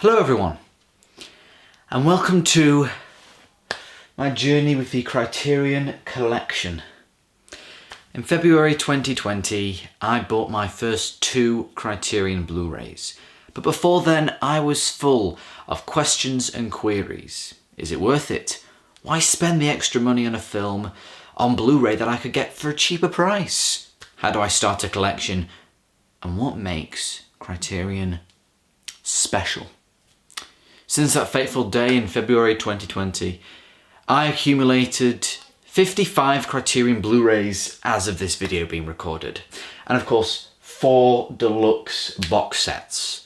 Hello everyone, and welcome to my journey with the Criterion collection. In February 2020, I bought my first 2 Criterion Blu-rays. But before then, I was full of questions and queries. Is it worth it? Why spend the extra money on a film on Blu-ray that I could get for a cheaper price? How do I start a collection? And what makes Criterion special? Since that fateful day in February 2020, I accumulated 55 Criterion Blu-rays as of this video being recorded. And of course, 4 deluxe box sets.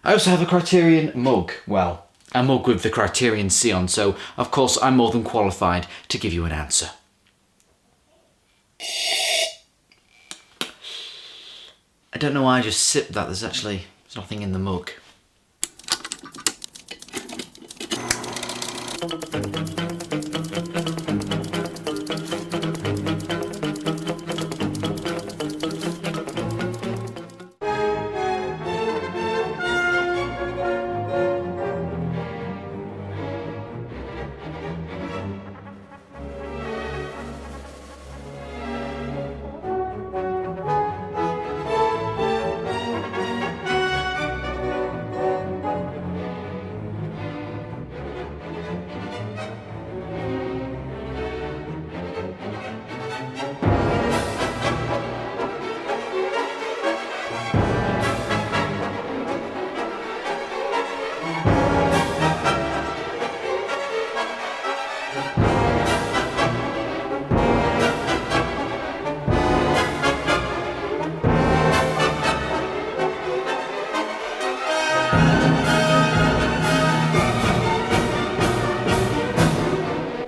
I also have a Criterion mug, well, a mug with the Criterion C on, so of course I'm more than qualified to give you an answer. I don't know why I just sipped that, there's nothing in the mug.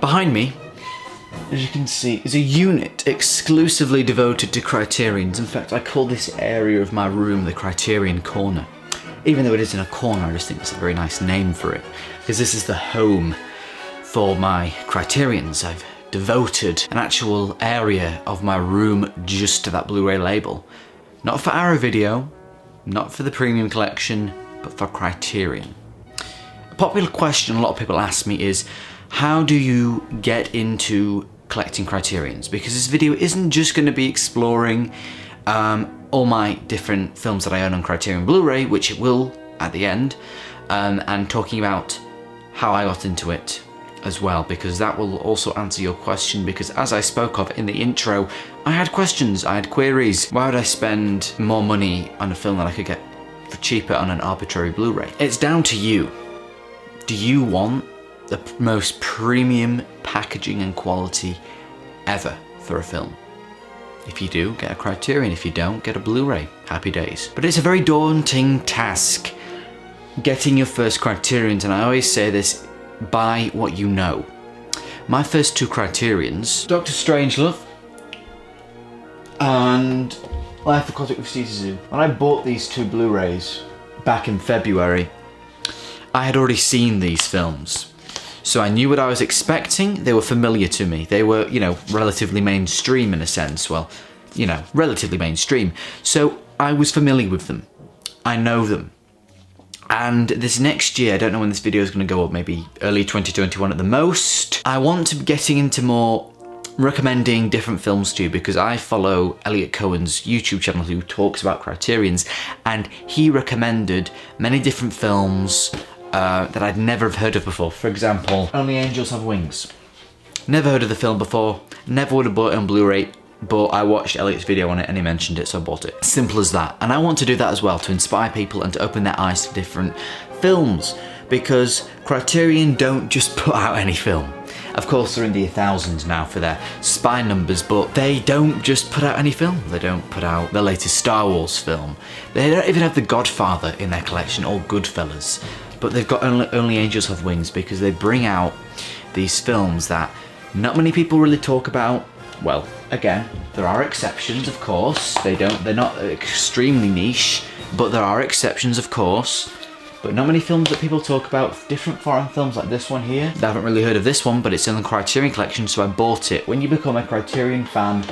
Behind me, as you can see, is a unit exclusively devoted to Criterions. In fact, I call this area of my room the Criterion Corner. Even though it isn't a corner, I just think it's a very nice name for it, because this is the home for my Criterions. I've devoted an actual area of my room just to that Blu-ray label. Not for our video, not for the premium collection, but for Criterion. A popular question a lot of people ask me is, how do you get into collecting Criterions? Because this video isn't just going to be exploring all my different films that I own on Criterion Blu-ray, which it will at the end, and talking about how I got into it as well, because that will also answer your question, because as I spoke of in the intro, I had questions, I had queries. Why would I spend more money on a film that I could get for cheaper on an arbitrary Blu-ray? It's down to you. Do you want the most premium packaging and quality ever for a film? If you do, get a Criterion. If you don't, get a Blu-ray. Happy days. But it's a very daunting task getting your first Criterions, and I always say this, buy what you know. My first 2 Criterions, Dr. Strangelove and Life Aquatic with Caesar Zoo. When I bought these 2 Blu-rays back in February, I had already seen these films. So I knew what I was expecting. They were familiar to me. They were, relatively mainstream in a sense. Well, relatively mainstream. So I was familiar with them. I know them. And this next year, I don't know when this video is going to go up, maybe early 2021 at the most, I want to be getting into more recommending different films to you, because I follow Elliot Cohen's YouTube channel who talks about Criterions, and he recommended many different films that I'd never have heard of before. For example, Only Angels Have Wings. Never heard of the film before, never would have bought it on Blu-ray, but I watched Elliot's video on it and he mentioned it, so I bought it. Simple as that. And I want to do that as well, to inspire people and to open their eyes to different films, because Criterion don't just put out any film. Of course, they're in the thousands now for their spine numbers, but they don't just put out any film. They don't put out the latest Star Wars film. They don't even have The Godfather in their collection, or Goodfellas. But they've got Only Angels Have Wings, because they bring out these films that not many people really talk about. Well, again, there are exceptions, of course. They're not extremely niche, but there are exceptions, of course. But not many films that people talk about, different foreign films like this one here. I haven't really heard of this one, but it's in the Criterion collection, so I bought it. When you become a Criterion fan,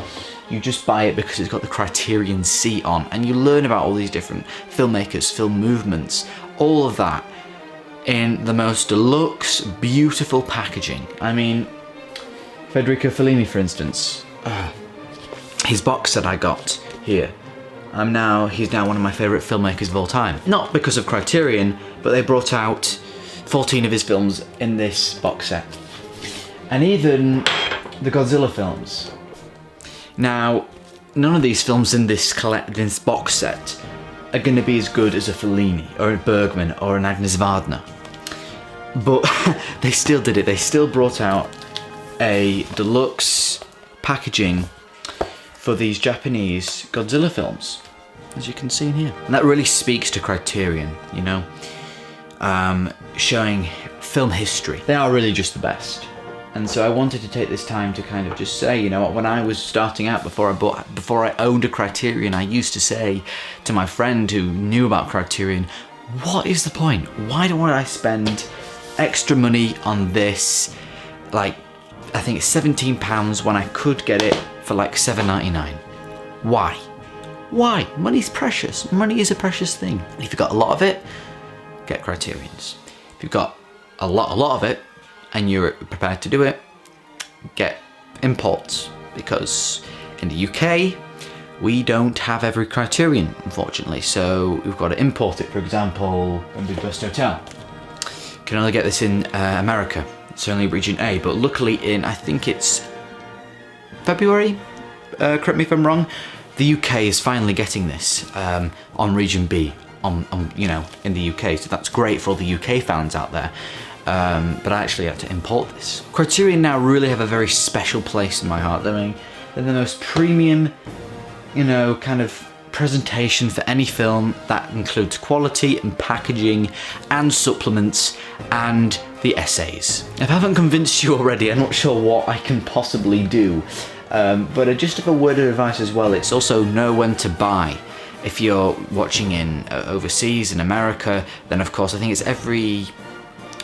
you just buy it because it's got the Criterion C on, and you learn about all these different filmmakers, film movements, all of that. in the most deluxe, beautiful packaging. I mean, Federico Fellini, for instance, his box set I got here. He's now one of my favourite filmmakers of all time. Not because of Criterion, but they brought out 14 of his films in this box set. And even the Godzilla films. Now, none of these films in this box set are going to be as good as a Fellini, or a Bergman, or an Agnes Varda. But they still did it. They still brought out a deluxe packaging for these Japanese Godzilla films, as you can see in here. And that really speaks to Criterion, you know, showing film history. They are really just the best. And so I wanted to take this time to kind of just say, you know what, when I was starting out, before I owned a Criterion, I used to say to my friend who knew about Criterion, what is the point? Why don't I spend extra money on this? Like, I think it's £17 when I could get it for like $7.99. Why? Why? Money's precious. Money is a precious thing. If you've got a lot of it, get Criterions. If you've got a lot of it, and you're prepared to do it, get imports, because in the UK we don't have every Criterion, unfortunately, so we've got to import it. For example, Best Hotel, you can only get this in America. It's only region A, but luckily in, I think it's February, correct me if I'm wrong, the UK is finally getting this on region B, you know, in the UK, so that's great for all the UK fans out there. But I actually had to import this. Criterion now really have a very special place in my heart. I mean, they're the most premium, you know, kind of presentation for any film that includes quality and packaging and supplements and the essays. If I haven't convinced you already, I'm not sure what I can possibly do. But just a word of advice as well, it's also know when to buy. If you're watching in overseas, in America, then of course I think it's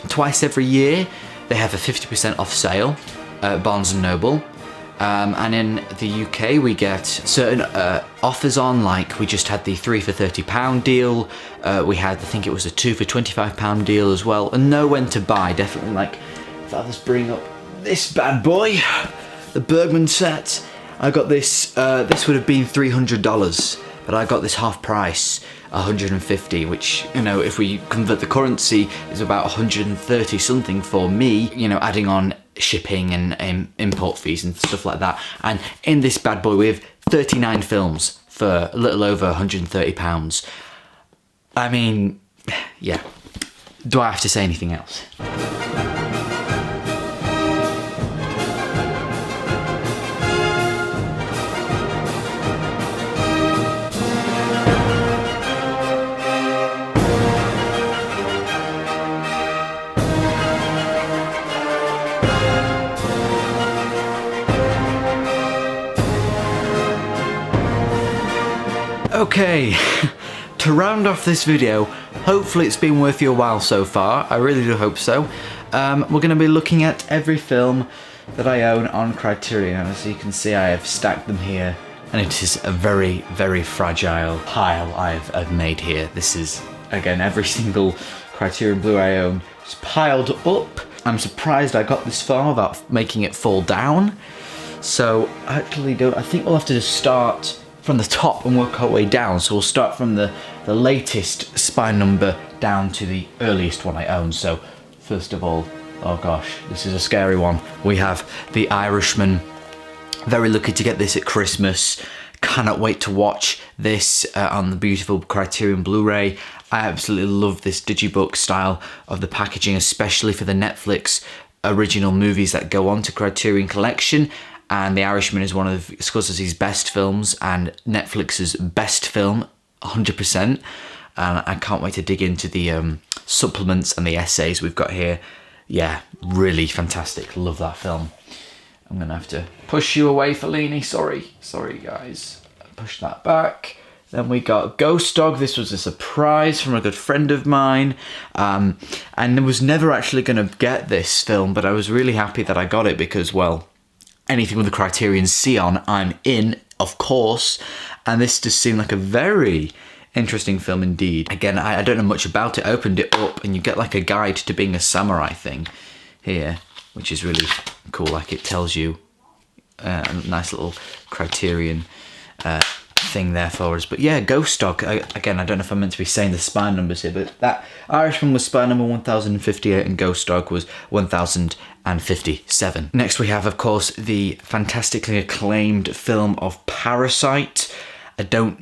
twice every year they have a 50% off sale at Barnes & Noble. And in the UK we get certain offers on, like we just had the 3 for £30 deal, we had, I think it was a 2 for £25 deal as well, and know when to buy, definitely. Like, if I just bring up this bad boy, the Bergman set, I got this, this would have been $300, but I got this half price, $150, which, you know, if we convert the currency, is about 130 something for me, you know, adding on shipping and import fees and stuff like that. And in this bad boy we have 39 films for a little over £130. I mean, yeah, do I have to say anything else? Okay, to round off this video, hopefully it's been worth your while so far, I really do hope so. We're going to be looking at every film that I own on Criterion, and as you can see I have stacked them here, and it is a very, very fragile pile I've made here. This is, again, every single Criterion Blu-ray I own is piled up. I'm surprised I got this far without making it fall down, so I think we'll have to just start from the top and work our way down. So we'll start from the latest spine number down to the earliest one I own. So first of all, oh gosh, this is a scary one. We have The Irishman. Very lucky to get this at Christmas. Cannot wait to watch this on the beautiful Criterion Blu-ray. I absolutely love this digibook style of the packaging, especially for the Netflix original movies that go on to Criterion Collection. And The Irishman is one of Scorsese's best films and Netflix's best film, 100%. And I can't wait to dig into the supplements and the essays we've got here. Yeah, really fantastic. Love that film. I'm going to have to push you away, Fellini. Sorry, guys. Push that back. Then we got Ghost Dog. This was a surprise from a good friend of mine. And I was never actually going to get this film, but I was really happy that I got it because, well, anything with the Criterion C on, I'm in, of course. And this just seemed like a very Interesting film indeed. Again, I don't know much about it. I opened it up and you get like a guide to being a samurai thing here, which is really cool. Like it tells you a nice little Criterion thing there for us. But yeah, Ghost Dog, again, I don't know if I'm meant to be saying the spy numbers here, but that Irishman was spy number 1058 and Ghost Dog was 1057. Next we have, of course, the fantastically acclaimed film of Parasite. I don't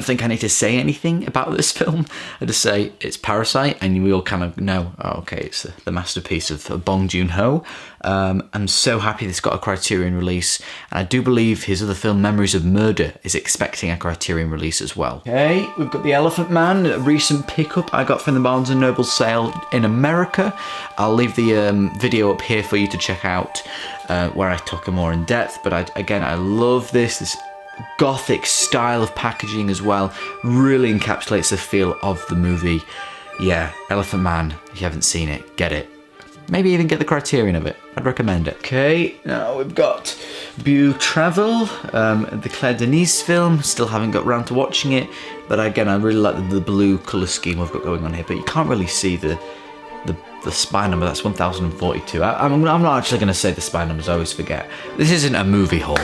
think I need to say anything about this film. I just say it's Parasite and we all kind of know, oh, okay, it's the masterpiece of Bong Joon-ho. I'm so happy this got a Criterion release, and I do believe his other film, Memories of Murder, is expecting a Criterion release as well. Okay, we've got The Elephant Man, a recent pickup I got from the Barnes & Noble sale in America. I'll leave the video up here for you to check out where I talk more in depth, but I love this gothic style of packaging as well. Really encapsulates the feel of the movie. Yeah, Elephant Man, if you haven't seen it, get it. Maybe even get the Criterion of it. I'd recommend it. Okay, now we've got Beau Travel, the Claire Denis film. Still haven't got round to watching it, but again, I really like the blue colour scheme we've got going on here, but you can't really see the spy number. That's 1042. I'm not actually going to say the spy numbers, I always forget. This isn't a movie haul,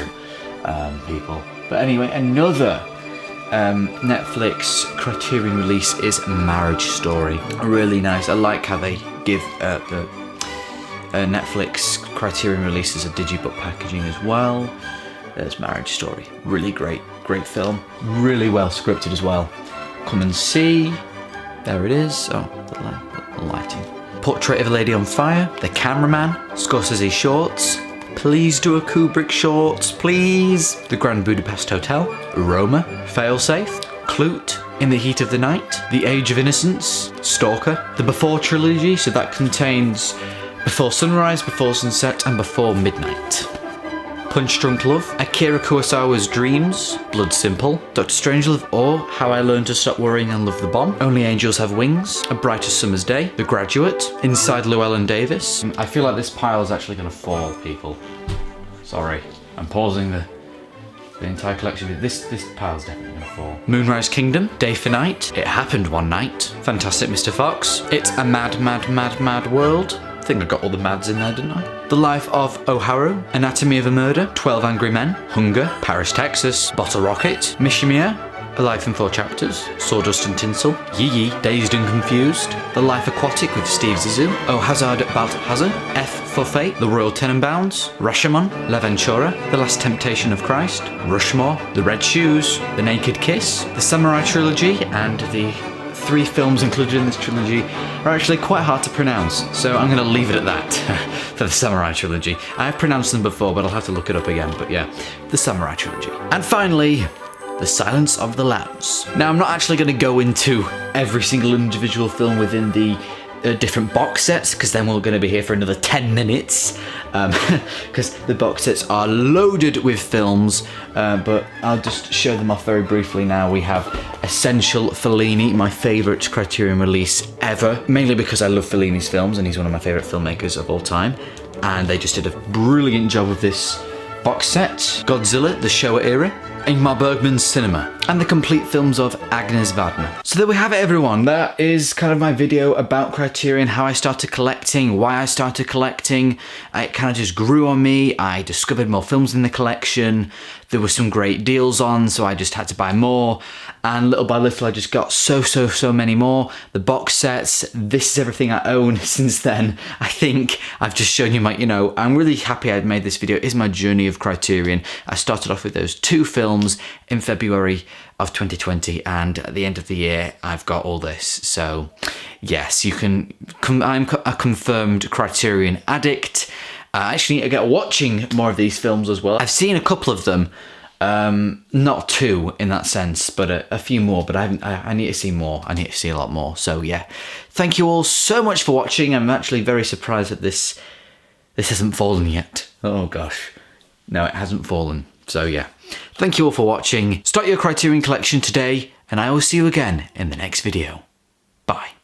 people. But anyway, another Netflix Criterion release is Marriage Story. Really nice. I like how they give the Netflix Criterion releases a digibook packaging as well. There's Marriage Story. Really great film. Really well scripted as well. Come and see. There it is. Oh, the lighting. Portrait of a Lady on Fire. The Cameraman. Scorsese Shorts. Please do a Kubrick shorts, please. The Grand Budapest Hotel, Roma, Failsafe, Klute, In the Heat of the Night, The Age of Innocence, Stalker, the Before trilogy, so that contains Before Sunrise, Before Sunset, and Before Midnight. Punch Drunk Love, Akira Kurosawa's Dreams, Blood Simple, Dr. Strangelove or How I Learned to Stop Worrying and Love the Bomb, Only Angels Have Wings, A Brighter Summer's Day, The Graduate, Inside Llewellyn Davis. I feel like this pile is actually going to fall, people. Sorry, I'm pausing the entire collection. This pile's definitely going to fall. Moonrise Kingdom, Day for Night, It Happened One Night, Fantastic Mr. Fox, It's a Mad, Mad, Mad, Mad World. I think I got all the mads in there, didn't I? The Life of Oharu, Anatomy of a Murder, 12 Angry Men, Hunger, Paris, Texas, Bottle Rocket, Mishimiya, A Life in 4 Chapters, Sawdust and Tinsel, Yi Yi, Dazed and Confused, The Life Aquatic with Steve Zissou, O Hazard Balthazar, F for Fate, The Royal Tenenbaums, Rashomon, L'Avventura, The Last Temptation of Christ, Rushmore, The Red Shoes, The Naked Kiss, The Samurai Trilogy, and the 3 films included in this trilogy are actually quite hard to pronounce, so I'm going to leave it at that for the Samurai Trilogy. I've pronounced them before, but I'll have to look it up again, but yeah, the Samurai Trilogy. And finally, The Silence of the Lambs. Now, I'm not actually going to go into every single individual film within the different box sets, because then we're going to be here for another 10 minutes, because the box sets are loaded with films, but I'll just show them off very briefly now. We have Essential Fellini, my favourite Criterion release ever, mainly because I love Fellini's films and he's one of my favourite filmmakers of all time, and they just did a brilliant job with this box set. Godzilla, the Showa era, Ingmar Bergman's Cinema, and the complete films of Agnes Varda. So there we have it, everyone. That is kind of my video about Criterion, how I started collecting, why I started collecting. It kind of just grew on me. I discovered more films in the collection. There were some great deals on, so I just had to buy more. And little by little, I just got so many more. The box sets, this is everything I own since then. I think I've just shown you my, I'm really happy I made this video. It's my journey of Criterion. I started off with those 2 films in February of 2020, and at the end of the year, I've got all this. So yes, I'm a confirmed Criterion addict. I actually need to get watching more of these films as well. I've seen a couple of them. Not 2 in that sense, but a few more, but I need to see more. I need to see a lot more. So yeah, thank you all so much for watching. I'm actually very surprised that this hasn't fallen yet. Oh gosh. No, it hasn't fallen. So yeah, thank you all for watching. Start your Criterion collection today, and I will see you again in the next video. Bye.